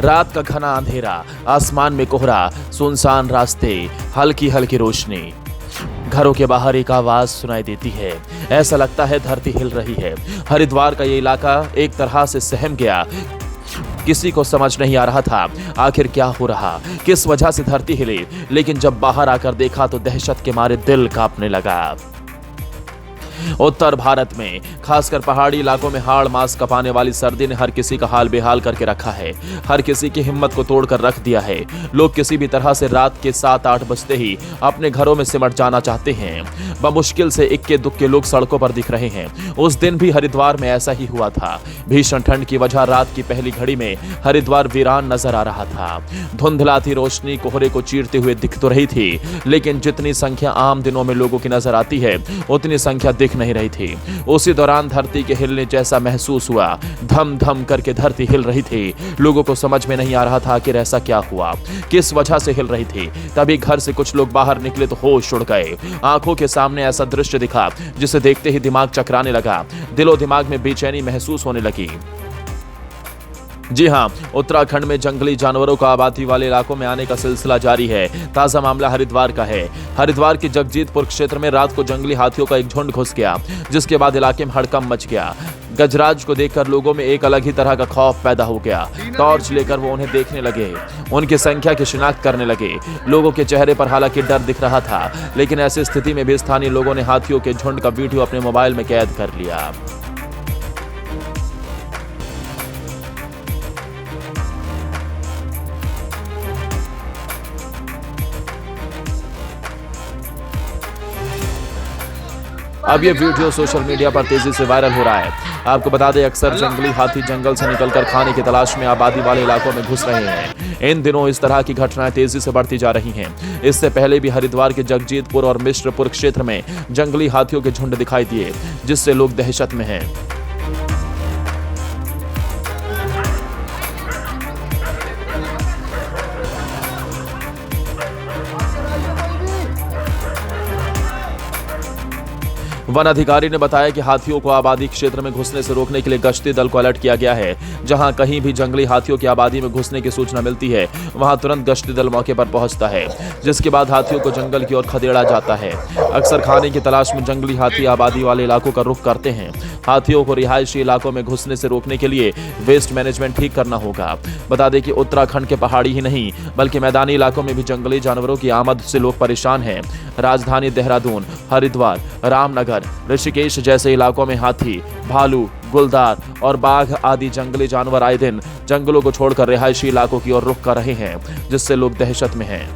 रात का घना अंधेरा, आसमान में कोहरा, सुनसान रास्ते, हल्की हल्की रोशनी। घरों के बाहर एक आवाज सुनाई देती है। ऐसा लगता है धरती हिल रही है। हरिद्वार का ये इलाका एक तरह से सहम गया। किसी को समझ नहीं आ रहा था आखिर क्या हो रहा, किस वजह से धरती हिले। लेकिन जब बाहर आकर देखा तो दहशत के मारे दिल कांपने लगा। उत्तर भारत में खासकर पहाड़ी इलाकों में हाड़ मास कपाने वाली सर्दी ने हर किसी का हाल बेहाल करके रखा है। हर किसी की हिम्मत को तोड़कर रख दिया है। लोग किसी भी तरह से रात के 7-8 बजते ही अपने घरों में सिमट जाना चाहते हैं। बमुश्किल से इक्के दुक्के लोग सड़कों पर दिख रहे हैं। उस दिन भी हरिद्वार में ऐसा ही हुआ था। भीषण ठंड की वजह रात की पहली घड़ी में हरिद्वार वीरान नजर आ रहा था। धुंधलाती रोशनी कोहरे को चीरते हुए दिख तो रही थी, लेकिन जितनी संख्या आम दिनों में लोगों की नजर आती है उतनी संख्या दिख नहीं रही थी। उसी दौरान धरती के हिलने जैसा महसूस हुआ। धम धम करके धरती हिल रही थी। लोगों को समझ में नहीं आ रहा था कि ऐसा क्या हुआ, किस वजह से हिल रही थी। तभी घर से कुछ लोग बाहर निकले तो होश उड़ गए। आंखों के सामने ऐसा दृश्य दिखा जिसे देखते ही दिमाग चकराने लगा। दिलो दिमाग में बेचैनी महसूस होने लगी। जी हां, उत्तराखंड में जंगली जानवरों का आबादी वाले इलाकों में आने का सिलसिला जारी है। ताजा मामला हरिद्वार का है। हरिद्वार के जगजीतपुर क्षेत्र में रात को जंगली हाथियों का एक झुंड घुस गया, जिसके बाद इलाके में हड़कंप मच गया। गजराज को देखकर लोगों में एक अलग ही तरह का खौफ पैदा हो गया। टॉर्च लेकर वो उन्हें देखने लगे, उनकी संख्या की शिनाख्त करने लगे। लोगों के चेहरे पर हालांकि डर दिख रहा था, लेकिन ऐसी स्थिति में भी स्थानीय लोगों ने हाथियों के झुंड का वीडियो अपने मोबाइल में कैद कर लिया। अब ये वीडियो सोशल मीडिया पर तेजी से वायरल हो रहा है। आपको बता दें, अक्सर जंगली हाथी जंगल से निकलकर खाने की तलाश में आबादी वाले इलाकों में घुस रहे हैं। इन दिनों इस तरह की घटनाएं तेजी से बढ़ती जा रही हैं। इससे पहले भी हरिद्वार के जगजीतपुर और मिश्रपुर क्षेत्र में जंगली हाथियों के झुंड दिखाई दिए, जिससे लोग दहशत में हैं। वन अधिकारी ने बताया कि हाथियों को आबादी क्षेत्र में घुसने से रोकने के लिए गश्ती दल को अलर्ट किया गया है। जहां कहीं भी जंगली हाथियों की आबादी में घुसने की सूचना मिलती है, वहां तुरंत गश्ती दल मौके पर पहुंचता है, जिसके बाद हाथियों को जंगल की ओर खदेड़ा जाता है। अक्सर खाने की तलाश में जंगली हाथी आबादी वाले इलाकों का रुख करते हैं। हाथियों को रिहायशी इलाकों में घुसने से रोकने के लिए वेस्ट मैनेजमेंट ठीक करना होगा। बता दें कि उत्तराखंड के पहाड़ी ही नहीं बल्कि मैदानी इलाकों में भी जंगली जानवरों की आमद से लोग परेशान हैं। राजधानी देहरादून, हरिद्वार, रामनगर, ऋषिकेश जैसे इलाकों में हाथी, भालू, गुलदार और बाघ आदि जंगली जानवर आए दिन जंगलों को छोड़कर रिहायशी इलाकों की ओर रुख कर रहे हैं, जिससे लोग दहशत में हैं।